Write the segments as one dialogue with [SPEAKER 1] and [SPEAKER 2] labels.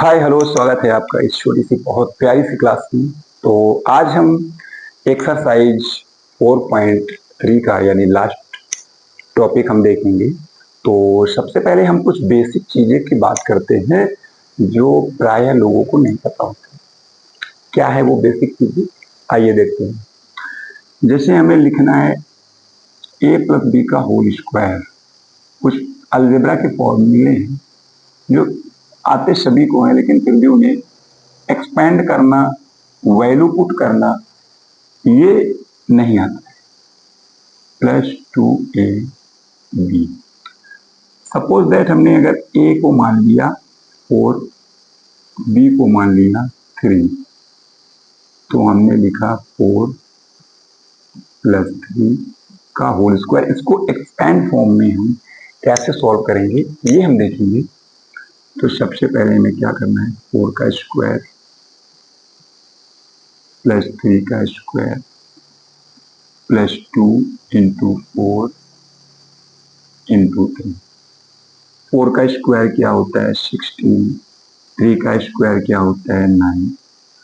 [SPEAKER 1] Hi hello, स्वागत है आपका इस छोटी सी बहुत प्यारी सी क्लास में। तो आज हम एक्सरसाइज 4.3 का यानी लास्ट टॉपिक हम देखेंगे। तो सबसे पहले हम कुछ बेसिक चीजें की बात करते हैं जो प्राय लोगों को नहीं पता होता। क्या है वो बेसिक चीजें, आइए देखते हैं। जैसे हमें लिखना है a प्लस बी का होल स्क्वायर। कुछ अलजेब्रा के फॉर्मूले हैं जो आते सभी को हैं, लेकिन फिर भी उन्हें एक्सपेंड करना, वैल्यू पुट करना, ये नहीं आता है। Plus 2ab। सपोज दैट हमने अगर a को मान लिया 4, b को मान लिया 3, तो हमने लिखा 4 प्लस 3 का होल स्क्वायर। इसको एक्सपेंड फॉर्म में हम कैसे सॉल्व करेंगे ये हम देखेंगे। तो सबसे पहले हमें क्या करना है, 4 का स्क्वायर प्लस 3 का स्क्वायर प्लस 2 इंटू 4 इंटू 3। 4 का स्क्वायर क्या होता है 16, 3 का स्क्वायर क्या होता है 9।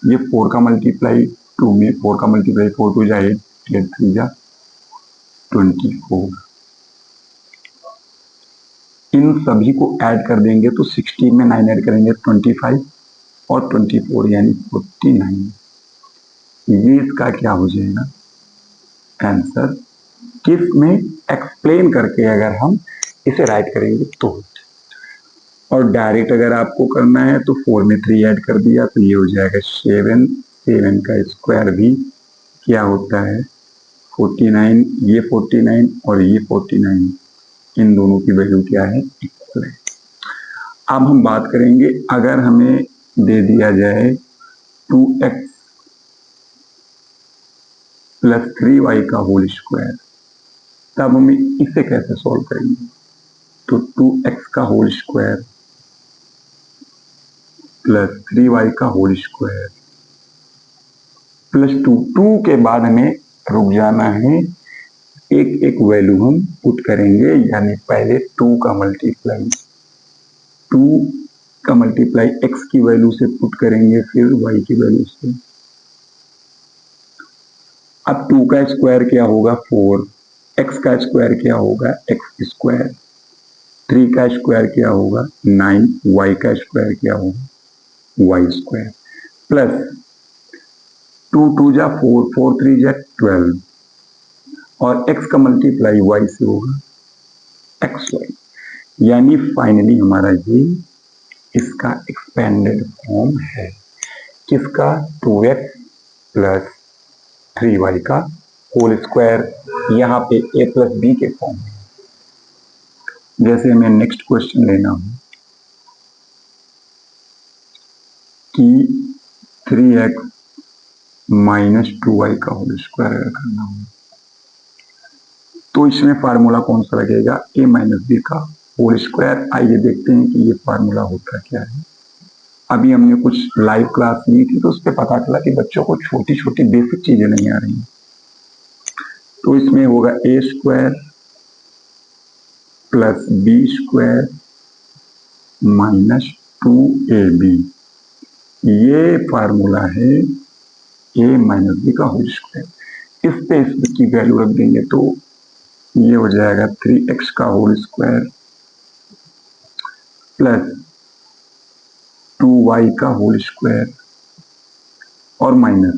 [SPEAKER 1] ये 4 का मल्टीप्लाई 2 में, 4 का मल्टीप्लाई 4 2 जा 8, 8 3 जा 24। इन सभी को ऐड कर देंगे तो 16 में 9 ऐड करेंगे 25 और 24 यानी 49। ये इसका क्या हो जाएगा आंसर। किस में एक्सप्लेन करके अगर हम इसे राइट करेंगे तो। और डायरेक्ट अगर आपको करना है तो 4 में 3 ऐड कर दिया तो ये हो जाएगा 7। 7 का स्क्वायर भी क्या होता है 49। ये 49 और ये 49, इन दोनों की वैल्यू क्या है, इक्वल है। अब हम बात करेंगे, अगर हमें दे दिया जाए 2x प्लस 3y का होल स्क्वायर, तब हम इसे कैसे सॉल्व करेंगे। तो 2x का होल स्क्वायर प्लस 3y का होल स्क्वायर प्लस 2 के बाद हमें रुक जाना है, एक एक वैल्यू हम पुट करेंगे। यानी पहले 2 का मल्टीप्लाई x की वैल्यू से पुट करेंगे, फिर y की वैल्यू से। अब 2 का स्क्वायर क्या होगा 4, x का स्क्वायर क्या होगा x स्क्वायर, 3 का स्क्वायर क्या होगा 9, y का स्क्वायर क्या होगा y स्क्वायर, प्लस 2 2 जा 4, 4 3 जा 12, और x का मल्टीप्लाई y से होगा xy। यानी फाइनली हमारा ये इसका एक्सपेंडेड फॉर्म है। किसका 2x प्लस 3y का होल स्क्वायर, यहाँ पे a प्लस बी के फॉर्म में। जैसे हमें नेक्स्ट क्वेश्चन लेना हो कि 3x माइनस 2y का होल स्क्वायर अगर करना हो, तो इसमें फार्मूला कौन सा लगेगा, a माइनस बी का होल स्क्वायर। आइए देखते हैं कि ये फार्मूला होता क्या है। अभी हमने कुछ लाइव क्लास ली थी तो उस पर पता चला कि बच्चों को छोटी छोटी बेसिक चीजें नहीं आ रही। तो इसमें होगा a square plus B square minus 2ab। ये फार्मूला है a माइनस बी का होल स्क्वायर। इस पे इसकी वैल्यू रख देंगे तो ये हो जाएगा 3x का होल स्क्वायर प्लस 2y का होल स्क्वायर और minus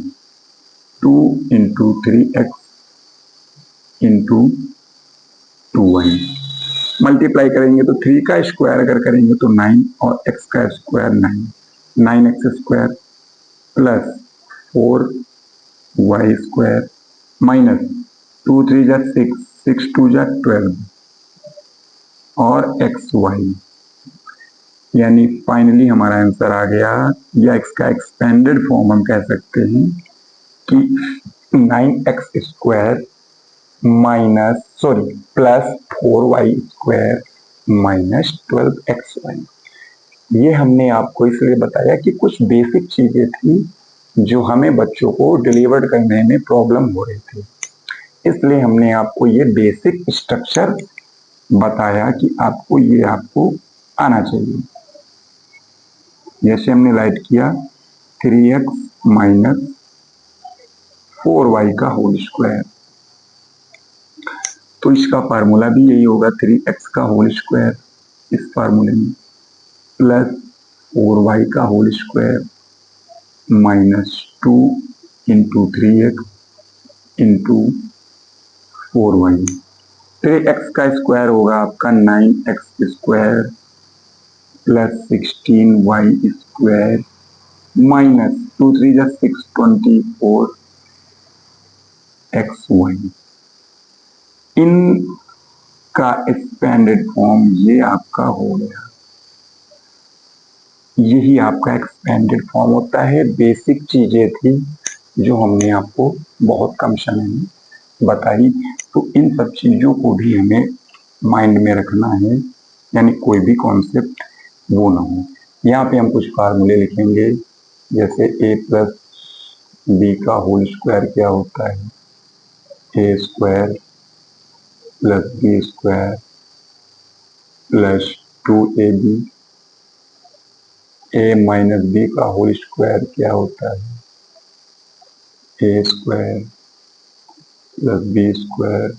[SPEAKER 1] 2 into 3x into 2y। Multiply करेंगे तो 3 का स्क्वायर अगर करेंगे तो 9 और x का square 9, 9x square plus 4y square minus 2 3 जा 6, 6 2 जा 12 और xy। यानी फाइनली हमारा आंसर आ गया, या इसका एक्सपेंडेड फॉर्म हम कह सकते हैं कि 9x square plus 4y square minus 12xy। ये हमने आपको इसलिए बताया कि कुछ बेसिक चीजें थी जो हमें बच्चों को डिलीवर करने में प्रॉब्लम हो रही थी, इसलिए हमने आपको ये बेसिक स्ट्रक्चर बताया कि आपको आना चाहिए। जैसे हमने राइट किया 3x माइनस 4y का होल स्क्वायर, तो इसका फार्मूला भी यही होगा 3x का होल स्क्वायर इस फार्मूले में प्लस 4y का whole square minus 2 into 3x into 4y। 3x का स्क्वायर होगा आपका 9x square plus 16y square minus 2 3 जा 6 24 xy। इनका एक्सपेंडेड फॉर्म ये आपका हो गया। यही आपका एक्सपेंडेड फॉर्म होता है। बेसिक चीजें थी जो हमने आपको बहुत कम समय में बताई, तो इन सब चीजों को भी हमें माइंड में रखना है, यानी कोई भी कॉन्सेप्ट वो ना हो। यहाँ पे हम कुछ फार्मूले लिखेंगे, जैसे a प्लस बी का होल स्क्वायर क्या होता है, A square plus B square plus 2ab। A minus B का होल स्क्वायर क्या होता है, A square plus B square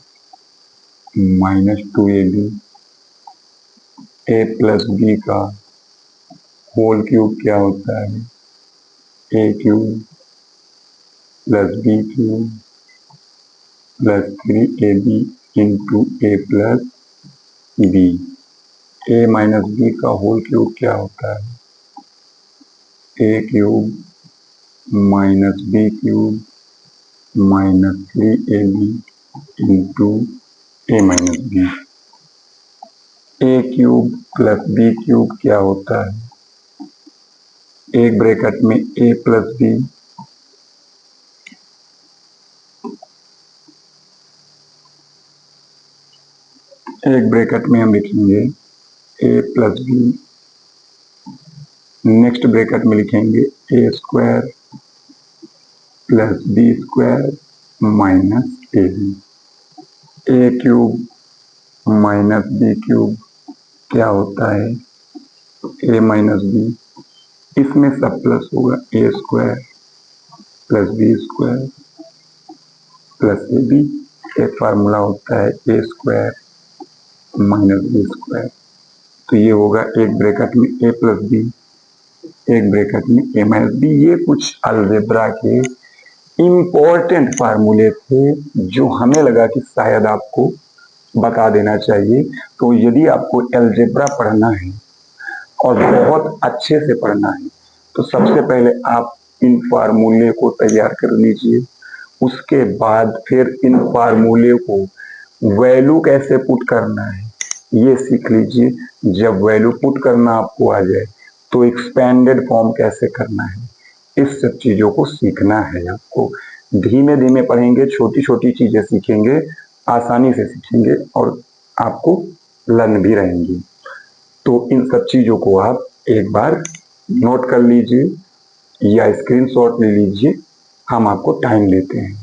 [SPEAKER 1] minus 2ab। A plus B का होल क्यूब क्या होता है, A cube plus B cube plus 3ab into A plus B. A minus B का whole cube क्या होता है, A cube minus B cube minus 3ab into A minus B. A cube plus B cube क्या होता है, एक bracket में A plus B एक ब्रैकेट में हम लिखेंगे A plus B, next bracket में लिखेंगे A square plus B square minus A B. A cube minus B cube क्या होता है, ए माइनस बी, इसमें सब प्लस होगा, A square plus B square plus A B. एक फार्मूला होता है A square minus B square. तो ये होगा एक ब्रैकेट में ए प्लस बी, एक ब्रैकेट में ए माइनस बी। ये कुछ अलजेब्रा के इम्पोर्टेंट फार्मूले थे जो हमें लगा कि शायद आपको बता देना चाहिए। तो यदि आपको अलजेब्रा पढ़ना है और बहुत अच्छे से पढ़ना है, तो सबसे पहले आप इन फार्मूले को तैयार कर लीजिए। उसके बाद फिर इन फार्मूले को वैल्यू कैसे पुट करना है ये सीख लीजिए। जब वैल्यू पुट करना आपको आ जाए तो एक्सपेंडेड फॉर्म कैसे करना है, इस सब चीजों को सीखना है आपको। धीमे धीमे पढ़ेंगे, छोटी छोटी चीजें सीखेंगे, आसानी से सीखेंगे और आपको लर्न भी रहेंगी। तो इन सब चीजों को आप एक बार नोट कर लीजिए या स्क्रीनशॉट ले लीजिए, हम आपको टाइम लेते हैं।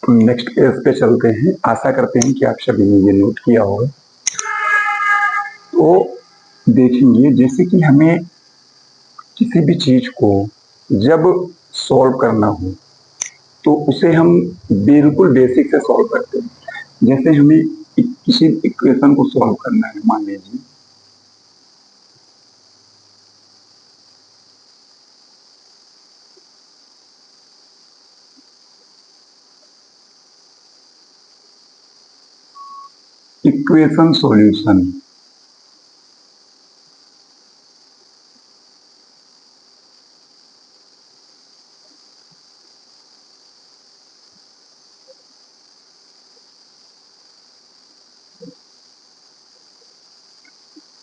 [SPEAKER 1] नेक्स्ट केस पे चलते हैं। आशा करते हैं कि आप सभी ने ये नोट किया होगा। तो देखेंगे, जैसे कि हमें किसी भी चीज को जब सॉल्व करना हो तो उसे हम बिल्कुल बेसिक से सॉल्व करते हैं। जैसे हमें किसी इक्वेशन को सॉल्व करना है, मान लीजिए इक्वेशन सॉल्यूशन।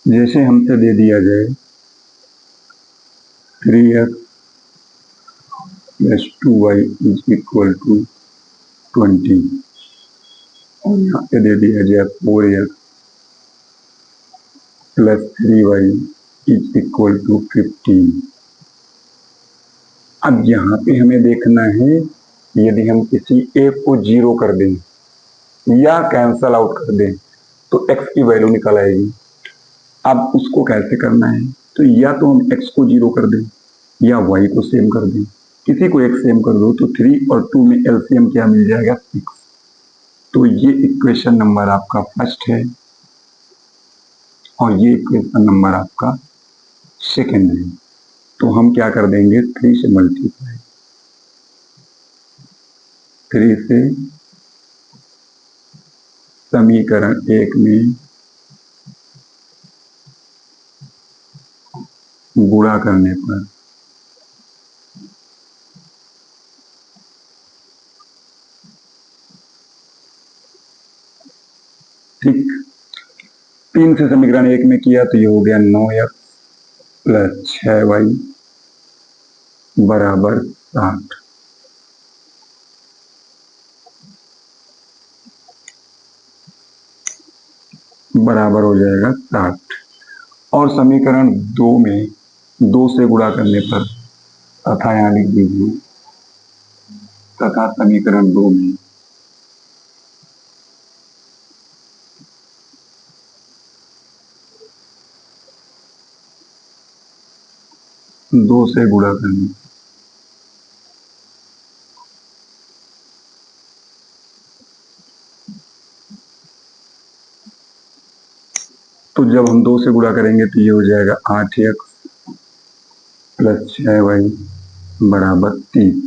[SPEAKER 1] जैसे हमसे दे दिया जाए 3x plus 2y is equal to 20 और यहाँ पे दे दिया जाए 4x plus 3y is equal to 15। अब यहाँ पे हमें देखना है यदि हम किसी एक को जीरो कर दें या कैंसल आउट कर दें तो x की वैल्यू निकल आएगी। अब उसको कैसे करना है, तो या तो हम x को जीरो कर दें या y को सेम कर दें। किसी को एक सेम कर दो तो 3 और 2 में एलसीएम क्या मिल जाएगा 6। तो ये इक्वेशन नंबर आपका फर्स्ट है और ये इक्वेशन नंबर आपका सेकेंड है। तो हम क्या कर देंगे 3 से मल्टीप्लाई, 3 से समीकरण 1 में गुणा करने पर ठीक 3 से समीकरण 1 में किया तो ये हो गया 9x प्लस 6y बराबर 60। बराबर हो जाएगा 60 और समीकरण 2 में 2 से गुणा करने पर तथा यहाँ लिख दीजिए तथा समीकरण 2 में 2 से गुणा करने तो जब हम 2 से गुणा करेंगे तो ये हो जाएगा 8x प्लस 6y बराबर 30।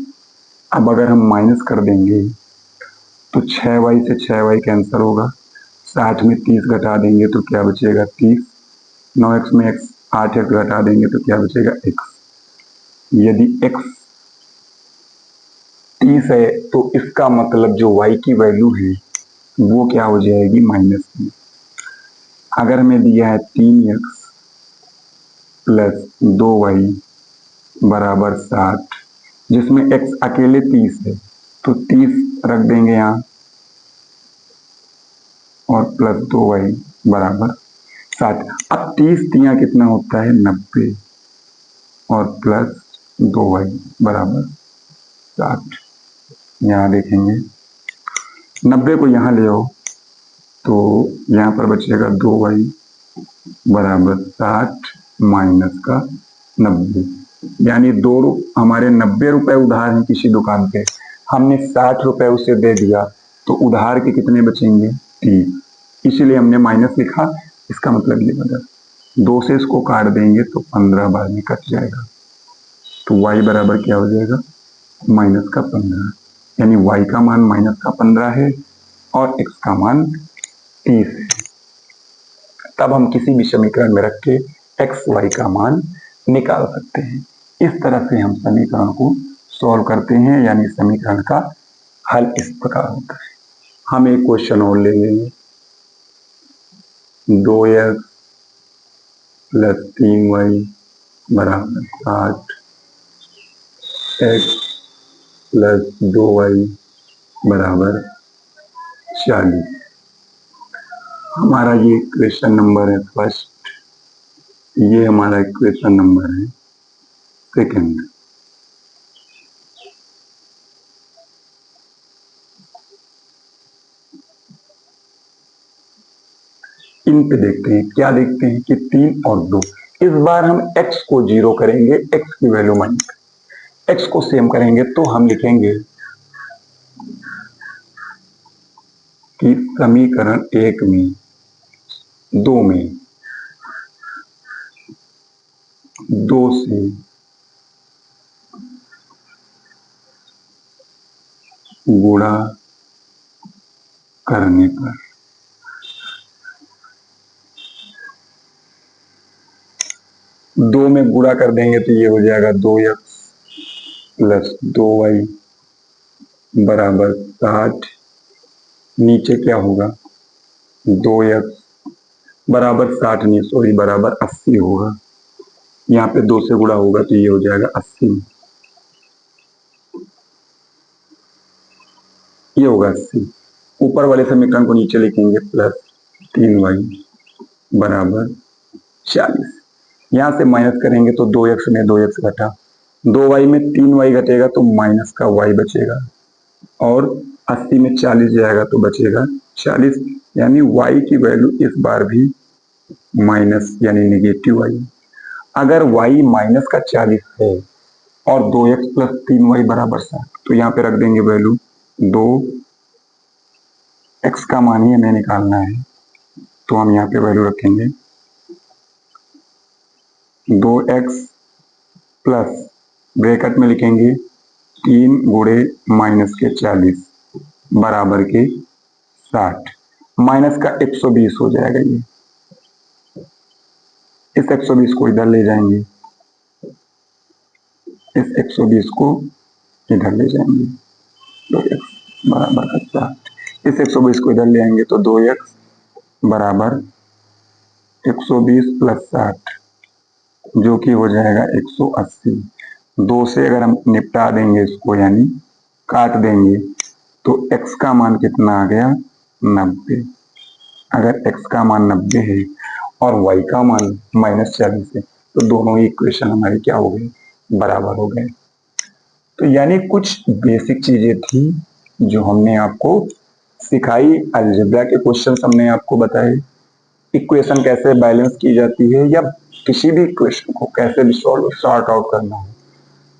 [SPEAKER 1] अब अगर हम माइनस कर देंगे तो 6y से 6y कैंसिल होगा, 60 में 30 घटा देंगे तो क्या बचेगा 30, 9x में x 8x घटा देंगे तो क्या बचेगा x। यदि x 30 है तो इसका मतलब जो y की वैल्यू है वो क्या हो जाएगी माइनस में। अगर हमें दिया है 3x प्लस 2y बराबर 60 जिसमें x अकेले 30 है तो 30 रख देंगे यहाँ और प्लस 2y बराबर 60। अब 30 तिया कितना होता है 90 और प्लस 2y बराबर 60। यहाँ देखेंगे 90 को यहाँ ले आओ तो यहाँ पर बचेगा 2y बराबर 60 माइनस का 90, यानी हमारे 90 रुपए उधार हैं किसी दुकान पे, हमने 60 रुपए उसे दे दिया तो उधार के कितने बचेंगे 30, इसीलिए हमने माइनस लिखा। इसका मतलब ये बदल 2 से इसको काट देंगे तो 15 बार में कट जाएगा तो y बराबर क्या हो जाएगा माइनस का 15, यानी y का मान माइनस का 15 है और x का मान 30 है। तब हम किसी भी समीकरण में रख के x y का मान निकाल सकते हैं। इस तरह से हम समीकरण को सॉल्व करते हैं, यानी समीकरण का हल इस प्रकार होता है। हम एक क्वेश्चन और ले लेंगे 2x प्लस 3y बराबर 60, x प्लस 2y बराबर 40। हमारा ये इक्वेशन नंबर है फर्स्ट, ये हमारा इक्वेशन नंबर है सेकंड। इन पे देखते हैं, क्या देखते हैं कि 3 और 2। इस बार हम x को जीरो करेंगे, x की वैल्यू माइनस, x को सेम करेंगे तो हम लिखेंगे कि समीकरण 1 में 2 में 2 से गुणा करने पर 2 में गुणा कर देंगे तो ये हो जाएगा 2x प्लस 2y बराबर 60। नीचे क्या होगा 2x बराबर 60 नहीं, सॉरी, बराबर 80 होगा। यहाँ पे 2 से गुणा होगा तो ये हो जाएगा 80, ये होगा 80। ऊपर वाले समीकरण को नीचे लिखेंगे, प्लस 3y बराबर 40। यहाँ से माइनस करेंगे तो 2x में 2x घटा, 2y में 3y घटेगा तो माइनस का y बचेगा, और 80 में 40 जाएगा तो बचेगा 40, यानी y की वैल्यू इस बार भी माइनस यानी नेगेटिव आई। अगर y माइनस का 40 है और 2x प्लस 3y बराबर 60, तो यहाँ पे रख देंगे वैल्यू 2x का मान ही हमें निकालना है, तो हम यहाँ पे वैल्यू रखेंगे 2x प्लस ब्रैकेट में लिखेंगे 3 गुणे माइनस के 40 बराबर के 60, माइनस का 120 हो जाएगा। ये इस 120 को इधर ले जाएंगे, इस 120 को इधर ले जाएंगे, 2x बराबर का 60, इस 120 को इधर ले आएंगे तो 2x बराबर 120 प्लस 60 जो कि हो जाएगा 180। 2 से अगर हम निपटा देंगे इसको, यानी काट देंगे, तो x का मान कितना आ गया, 90। अगर x का मान 90 है और y का मान -40 है, तो दोनों ही इक्वेशन हमारी क्या हो गई, बराबर हो गए। तो यानी कुछ बेसिक चीजें थी जो हमने आपको सिखाई, अलजेब्रा के क्वेश्चन हमने आपको बताए, इक्वेशन कैसे बैलेंस की जाती है, या किसी भी इक्वेशन को कैसे भी सॉर्ट आउट करना हो।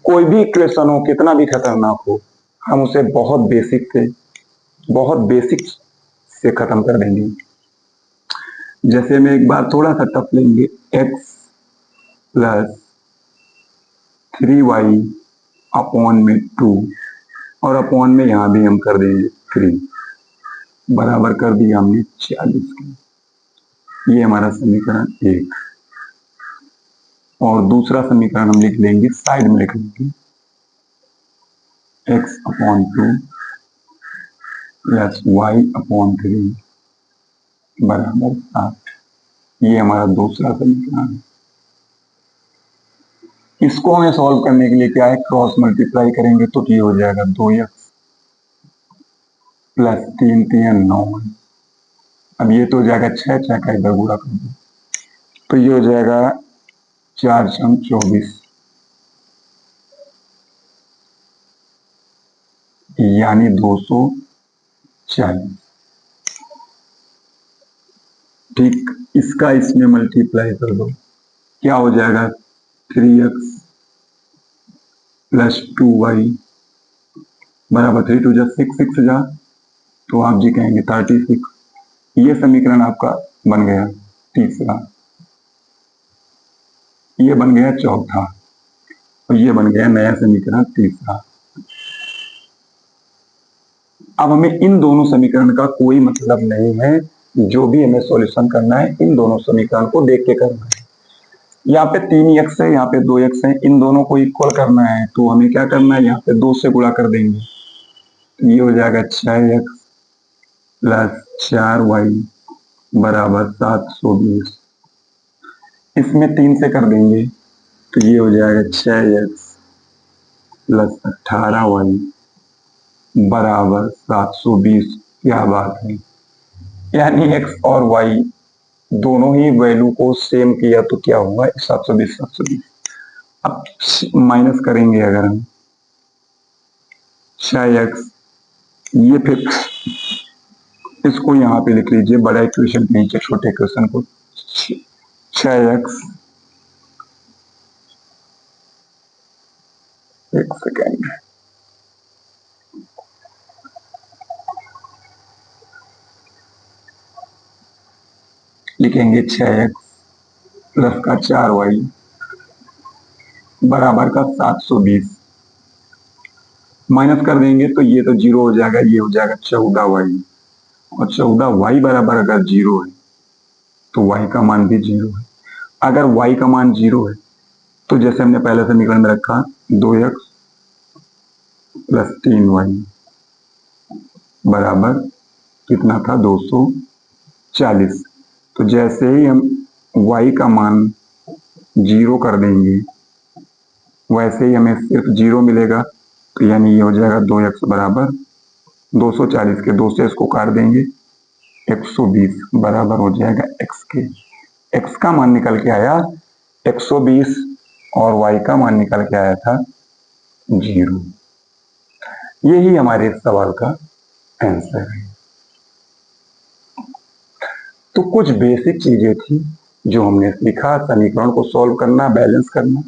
[SPEAKER 1] कोई भी इक्वेशन हो, कितना भी खतरनाक हो, हम उसे बहुत बेसिक से खत्म कर देंगे। जैसे में एक बार थोड़ा सा टफ लेंगे, x प्लस 3y अपॉन में 2, और अपॉन में यहां भी हम कर देंगे 3, बराबर कर दिया हमने 40 की। ये हमारा समीकरण 1, और दूसरा समीकरण हम लिख लेंगे, साइड में लिख लेंगे x upon 2 plus y upon 3 बराबर 7। ये हमारा दूसरा समीकरण है। इसको हमें सॉल्व करने के लिए क्या है, क्रॉस मल्टीप्लाई करेंगे तो ये हो जाएगा 2x प्लस 3 3 9। अब ये तो हो जाएगा 6 6 का इधर गुणा कर दो, तो ये हो जाएगा 4 6 24, यानी 240। ठीक, इसका इसमें मल्टीप्लाई कर दो, क्या हो जाएगा 3x प्लस 2y बराबर 3 2 जा 6 6 जा, तो आप जी कहेंगे 36। ये समीकरण आपका बन गया तीसरा, ये बन गया चौथा, और ये बन गया नया समीकरण तीसरा। अब हमें इन दोनों समीकरण का कोई मतलब नहीं है, जो भी हमें सॉल्यूशन करना है इन दोनों समीकरण को देख के करना है। यहाँ पे 3x है, यहाँ पे 2x है, इन दोनों को इक्वल करना है, तो हमें क्या करना है, यहाँ पे 2 से गुणा कर देंगे, तो ये हो जाएगा 6x प्लस 4y बराबर 720। इसमें 3 से कर देंगे तो ये हो जाएगा 6x प्लस 18y बराबर 720। क्या बात है, यानी x और y दोनों ही वैल्यू को सेम किया तो क्या होगा, 720 720। अब माइनस करेंगे अगर हम 6x, ये फिर इसको यहाँ पे लिख लीजिए, बड़ा इक्वेशन के नीचे छोटे इक्वेशन को 6x, एक सेकेंड, लिखेंगे 6x प्लस का 4y बराबर का 720, माइनस कर देंगे तो ये तो जीरो हो जाएगा, ये हो जाएगा 14y, और 14y बराबर अगर जीरो है तो y का मान भी जीरो है। अगर y का मान जीरो है तो जैसे हमने पहले समीकरण में रखा 2x प्लस 3y बराबर कितना था, 240। तो जैसे ही हम y का मान 0 कर देंगे वैसे ही हमें सिर्फ 0 मिलेगा। तो यानी ये हो जाएगा 2x बराबर 240 के 2 से इसको काट देंगे 120 बराबर हो जाएगा x के। x का मान निकल के आया 120 और y का मान निकल के आया था 0। यही हमारे इस सवाल का आंसर है। तो कुछ बेसिक चीजें थी जो हमने सीखा, समीकरण को सॉल्व करना, बैलेंस करना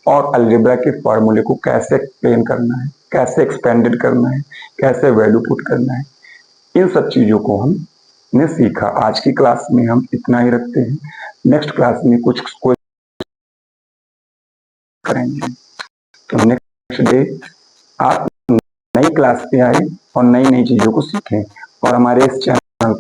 [SPEAKER 1] और अलजेब्रा के फॉर्मूले को कैसे एक्सप्लेन करना है, कैसे एक्सपेंडेड करना है, कैसे वैल्यू पुट करना है, इन सब चीजों को हमने सीखा। आज की क्लास में हम इतना ही रखते हैं। नेक्स्ट क्लास में कुछ करेंगे। तो नेक्स्ट डे आप नई क्लास पे आए और नई नई चीजों को सीखें और हमारे इस चैनल